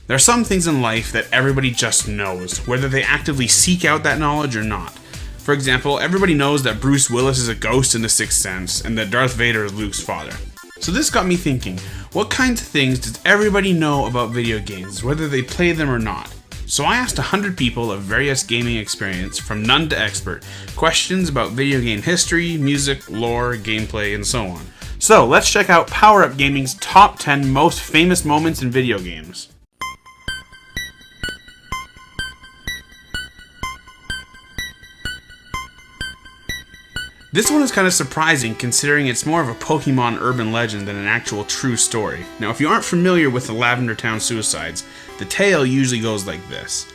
There are some things in life that everybody just knows, whether they actively seek out that knowledge or not. For example, everybody knows that Bruce Willis is a ghost in The Sixth Sense, and that Darth Vader is Luke's father. So this got me thinking, what kinds of things does everybody know about video games, whether they play them or not? So I asked 100 people of various gaming experience, from none to expert, questions about video game history, music, lore, gameplay, and so on. So let's check out Power Up Gaming's top 10 most famous moments in video games. This one is kind of surprising considering it's more of a Pokemon urban legend than an actual true story. Now, if you aren't familiar with the Lavender Town suicides, the tale usually goes like this.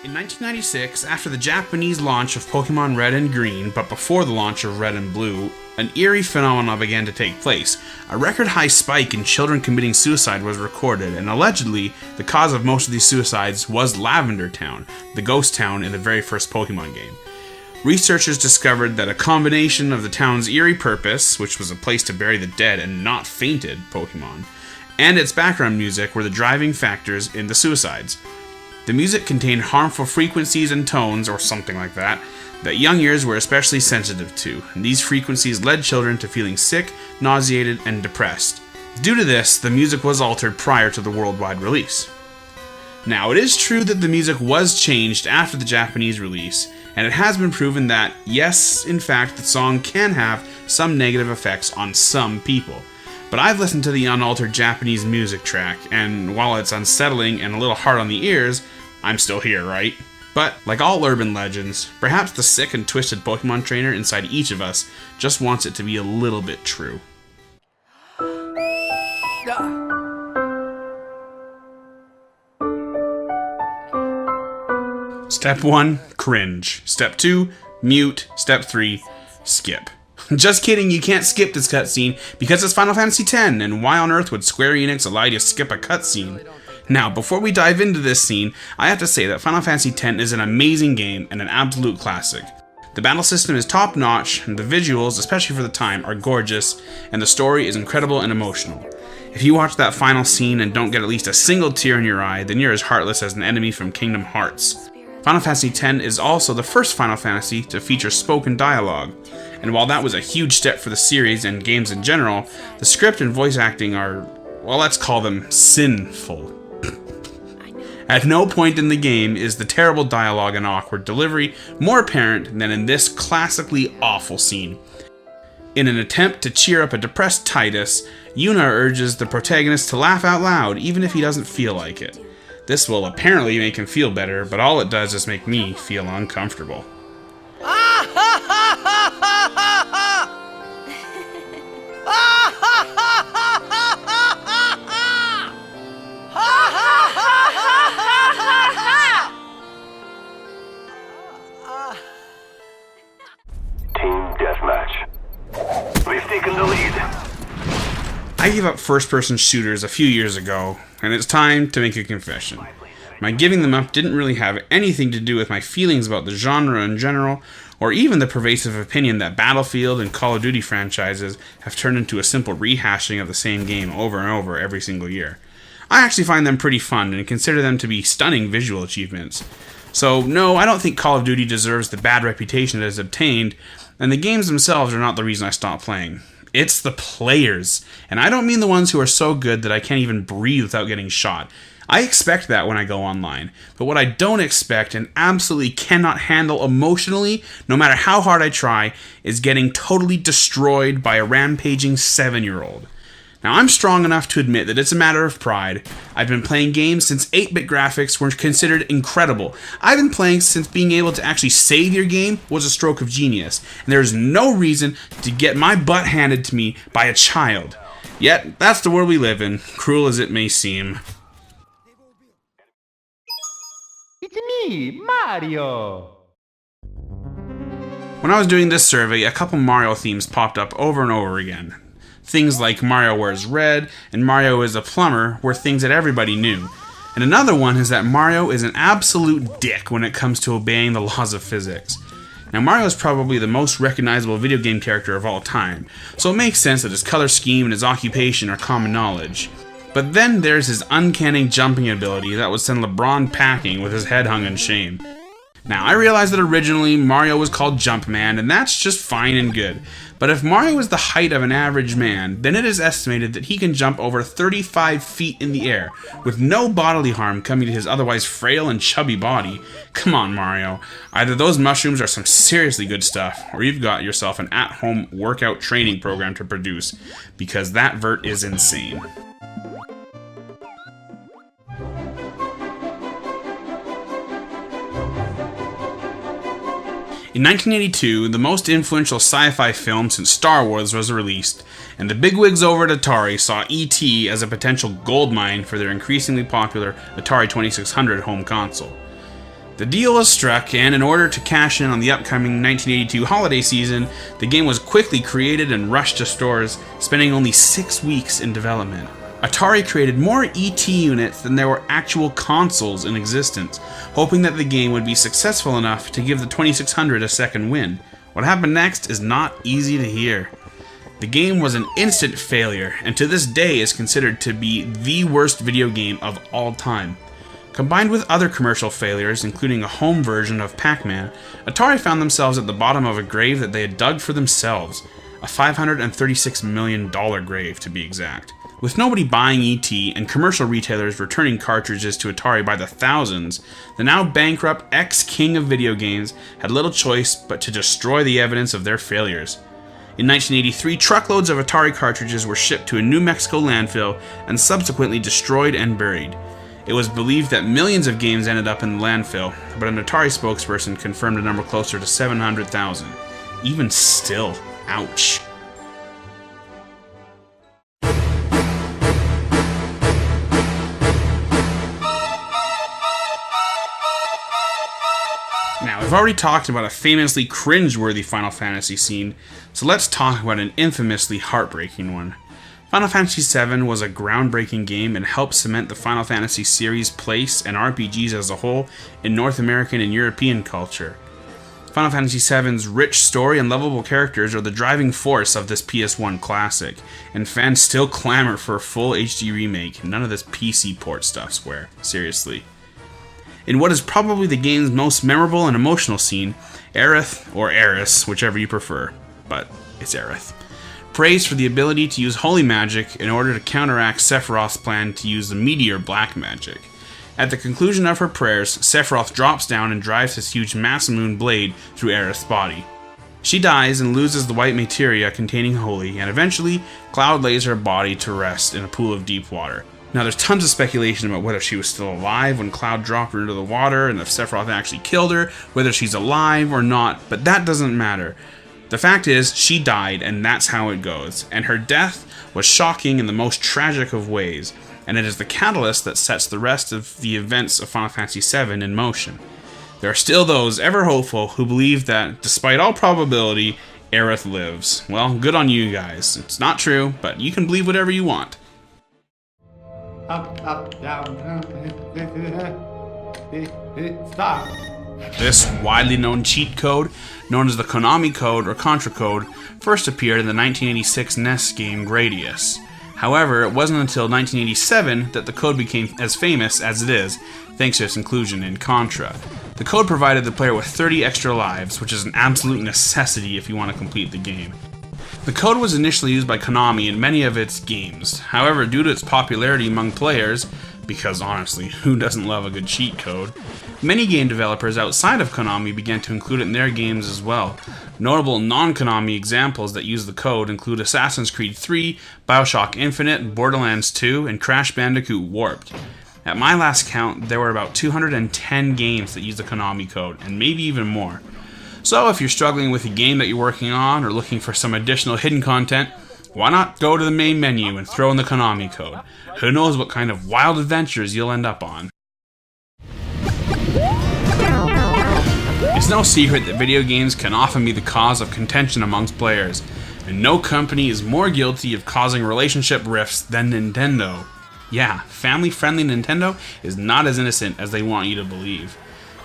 In 1996, after the Japanese launch of Pokemon Red and Green, but before the launch of Red and Blue, an eerie phenomenon began to take place. A record-high spike in children committing suicide was recorded, and allegedly, the cause of most of these suicides was Lavender Town, the ghost town in the very first Pokemon game. Researchers discovered that a combination of the town's eerie purpose, which was a place to bury the dead and not fainted Pokemon, and its background music were the driving factors in the suicides. The music contained harmful frequencies and tones, or something like that young ears were especially sensitive to, and these frequencies led children to feeling sick, nauseated, and depressed. Due to this, the music was altered prior to the worldwide release. Now, it is true that the music was changed after the Japanese release, and it has been proven that, yes, in fact, the song can have some negative effects on some people. But I've listened to the unaltered Japanese music track, and while it's unsettling and a little hard on the ears, I'm still here, right? But, like all urban legends, perhaps the sick and twisted Pokemon trainer inside each of us just wants it to be a little bit true. Step 1, cringe. Step 2, mute. Step 3, skip. Just kidding, you can't skip this cutscene because it's Final Fantasy X, and why on earth would Square Enix allow you to skip a cutscene? Now, before we dive into this scene, I have to say that Final Fantasy X is an amazing game and an absolute classic. The battle system is top-notch, and the visuals, especially for the time, are gorgeous, and the story is incredible and emotional. If you watch that final scene and don't get at least a single tear in your eye, then you're as heartless as an enemy from Kingdom Hearts. Final Fantasy X is also the first Final Fantasy to feature spoken dialogue, and while that was a huge step for the series and games in general, the script and voice acting are, well, let's call them sinful. At no point in the game is the terrible dialogue and awkward delivery more apparent than in this classically awful scene. In an attempt to cheer up a depressed Tidus, Yuna urges the protagonist to laugh out loud even if he doesn't feel like it. This will apparently make him feel better, but all it does is make me feel uncomfortable. Team deathmatch. We've taken the lead. I gave up first-person shooters a few years ago, and it's time to make a confession. My giving them up didn't really have anything to do with my feelings about the genre in general, or even the pervasive opinion that Battlefield and Call of Duty franchises have turned into a simple rehashing of the same game over and over every single year. I actually find them pretty fun and consider them to be stunning visual achievements. So no, I don't think Call of Duty deserves the bad reputation it has obtained, and the games themselves are not the reason I stopped playing. It's the players, and I don't mean the ones who are so good that I can't even breathe without getting shot. I expect that when I go online, but what I don't expect and absolutely cannot handle emotionally, no matter how hard I try, is getting totally destroyed by a rampaging 7-year-old. Now, I'm strong enough to admit that it's a matter of pride. I've been playing games since 8-bit graphics were considered incredible. I've been playing since being able to actually save your game was a stroke of genius, and there is no reason to get my butt handed to me by a child. Yet, that's the world we live in, cruel as it may seem. It's me, Mario! When I was doing this survey, a couple Mario themes popped up over and over again. Things like Mario wears red and Mario is a plumber were things that everybody knew. And another one is that Mario is an absolute dick when it comes to obeying the laws of physics. Now Mario is probably the most recognizable video game character of all time, so it makes sense that his color scheme and his occupation are common knowledge. But then there's his uncanny jumping ability that would send LeBron packing with his head hung in shame. Now, I realize that originally Mario was called Jumpman, and that's just fine and good. But if Mario is the height of an average man, then it is estimated that he can jump over 35 feet in the air, with no bodily harm coming to his otherwise frail and chubby body. Come on, Mario. Either those mushrooms are some seriously good stuff, or you've got yourself an at-home workout training program to produce, because that vert is insane. In 1982, the most influential sci-fi film since Star Wars was released, and the bigwigs over at Atari saw E.T. as a potential goldmine for their increasingly popular Atari 2600 home console. The deal was struck, and in order to cash in on the upcoming 1982 holiday season, the game was quickly created and rushed to stores, spending only 6 weeks in development. Atari created more ET units than there were actual consoles in existence, hoping that the game would be successful enough to give the 2600 a second win. What happened next is not easy to hear. The game was an instant failure, and to this day is considered to be the worst video game of all time. Combined with other commercial failures, including a home version of Pac-Man, Atari found themselves at the bottom of a grave that they had dug for themselves. A $536 million grave, to be exact. With nobody buying ET and commercial retailers returning cartridges to Atari by the thousands, the now bankrupt ex-king of video games had little choice but to destroy the evidence of their failures. In 1983, truckloads of Atari cartridges were shipped to a New Mexico landfill and subsequently destroyed and buried. It was believed that millions of games ended up in the landfill, but an Atari spokesperson confirmed a number closer to 700,000. Even still, ouch. Now, I've already talked about a famously cringe-worthy Final Fantasy scene, so let's talk about an infamously heartbreaking one. Final Fantasy VII was a groundbreaking game and helped cement the Final Fantasy series' place and RPGs as a whole in North American and European culture. Final Fantasy VII's rich story and lovable characters are the driving force of this PS1 classic, and fans still clamor for a full HD remake. None of this PC port stuff, swear. Seriously. In what is probably the game's most memorable and emotional scene, Aerith, or Aeris, whichever you prefer, but it's Aerith, prays for the ability to use holy magic in order to counteract Sephiroth's plan to use the meteor black magic. At the conclusion of her prayers, Sephiroth drops down and drives his huge Masamune blade through Aerith's body. She dies and loses the white materia containing holy, and eventually, Cloud lays her body to rest in a pool of deep water. Now, there's tons of speculation about whether she was still alive when Cloud dropped her into the water, and if Sephiroth actually killed her, whether she's alive or not, but that doesn't matter. The fact is, she died, and that's how it goes, and her death was shocking in the most tragic of ways, and it is the catalyst that sets the rest of the events of Final Fantasy VII in motion. There are still those ever hopeful who believe that, despite all probability, Aerith lives. Well, good on you guys. It's not true, but you can believe whatever you want. Up, down, stop. This widely known cheat code, known as the Konami Code or Contra Code, first appeared in the 1986 NES game Gradius. However, it wasn't until 1987 that the code became as famous as it is, thanks to its inclusion in Contra. The code provided the player with 30 extra lives, which is an absolute necessity if you want to complete the game. The code was initially used by Konami in many of its games. However, due to its popularity among players, because honestly, who doesn't love a good cheat code, many game developers outside of Konami began to include it in their games as well. Notable non-Konami examples that use the code include Assassin's Creed 3, BioShock Infinite, Borderlands 2, and Crash Bandicoot Warped. At my last count, there were about 210 games that use the Konami code, and maybe even more. So if you're struggling with a game that you're working on or looking for some additional hidden content, why not go to the main menu and throw in the Konami code? Who knows what kind of wild adventures you'll end up on. It's no secret that video games can often be the cause of contention amongst players, and no company is more guilty of causing relationship rifts than Nintendo. Yeah, family-friendly Nintendo is not as innocent as they want you to believe.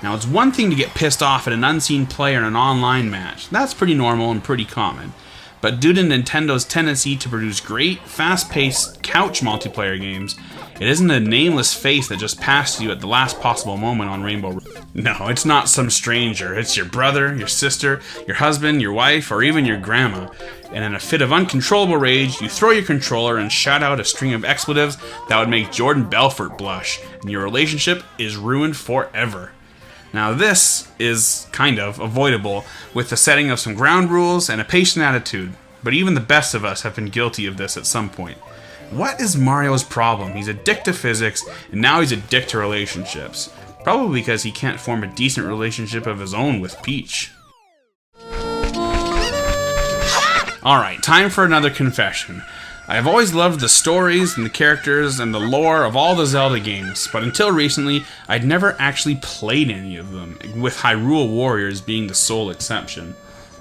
Now, it's one thing to get pissed off at an unseen player in an online match. That's pretty normal and pretty common. But due to Nintendo's tendency to produce great, fast-paced couch multiplayer games, it isn't a nameless face that just passed you at the last possible moment on Rainbow Road. No, it's not some stranger. It's your brother, your sister, your husband, your wife, or even your grandma. And in a fit of uncontrollable rage, you throw your controller and shout out a string of expletives that would make Jordan Belfort blush, and your relationship is ruined forever. Now this is kind of avoidable with the setting of some ground rules and a patient attitude, but even the best of us have been guilty of this at some point. What is Mario's problem? He's a dick to physics, and now he's a dick to relationships. Probably because he can't form a decent relationship of his own with Peach. Alright, time for another confession. I have always loved the stories and the characters and the lore of all the Zelda games, but until recently, I'd never actually played any of them, with Hyrule Warriors being the sole exception.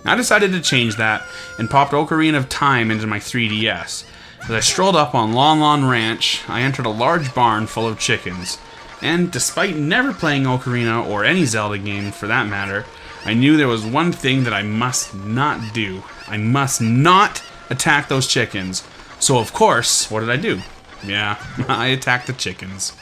I decided to change that, and popped Ocarina of Time into my 3DS. As I strolled up on Lon Lon Ranch, I entered a large barn full of chickens. And despite never playing Ocarina or any Zelda game for that matter, I knew there was one thing that I must not do. I must not attack those chickens. So of course, what did I do? Yeah, I attacked the chickens.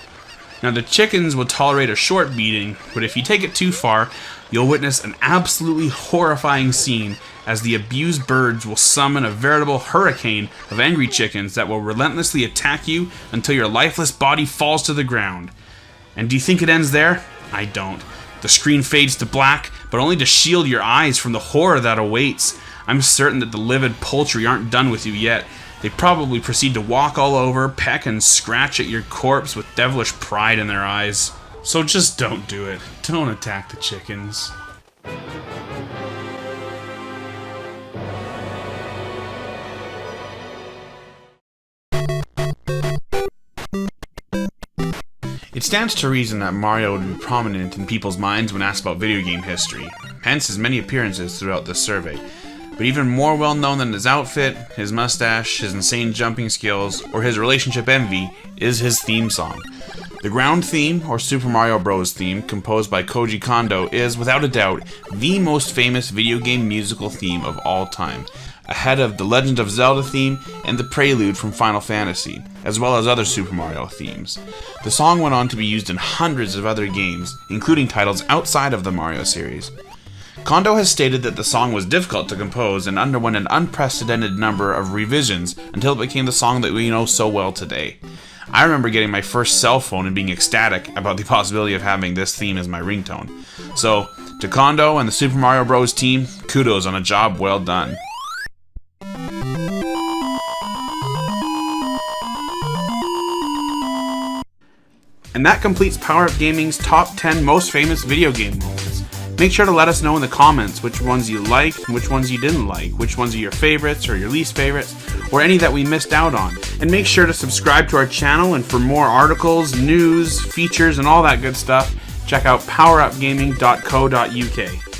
Now the chickens will tolerate a short beating, but if you take it too far, you'll witness an absolutely horrifying scene as the abused birds will summon a veritable hurricane of angry chickens that will relentlessly attack you until your lifeless body falls to the ground. And do you think it ends there? I don't. The screen fades to black, but only to shield your eyes from the horror that awaits. I'm certain that the livid poultry aren't done with you yet. They probably proceed to walk all over, peck and scratch at your corpse with devilish pride in their eyes. So just don't do it. Don't attack the chickens. It stands to reason that Mario would be prominent in people's minds when asked about video game history, hence his many appearances throughout this survey. But even more well known than his outfit, his mustache, his insane jumping skills, or his relationship envy is his theme song. The ground theme, or Super Mario Bros. Theme, composed by Koji Kondo, is, without a doubt, the most famous video game musical theme of all time, ahead of the Legend of Zelda theme and the Prelude from Final Fantasy, as well as other Super Mario themes. The song went on to be used in hundreds of other games, including titles outside of the Mario series. Kondo has stated that the song was difficult to compose and underwent an unprecedented number of revisions until it became the song that we know so well today. I remember getting my first cell phone and being ecstatic about the possibility of having this theme as my ringtone. So, to Kondo and the Super Mario Bros. Team, kudos on a job well done. And that completes Power Up Gaming's top 10 most famous video game moments. Make sure to let us know in the comments which ones you liked and which ones you didn't like, which ones are your favorites or your least favorites, or any that we missed out on. And make sure to subscribe to our channel, and for more articles, news, features, and all that good stuff, check out powerupgaming.co.uk.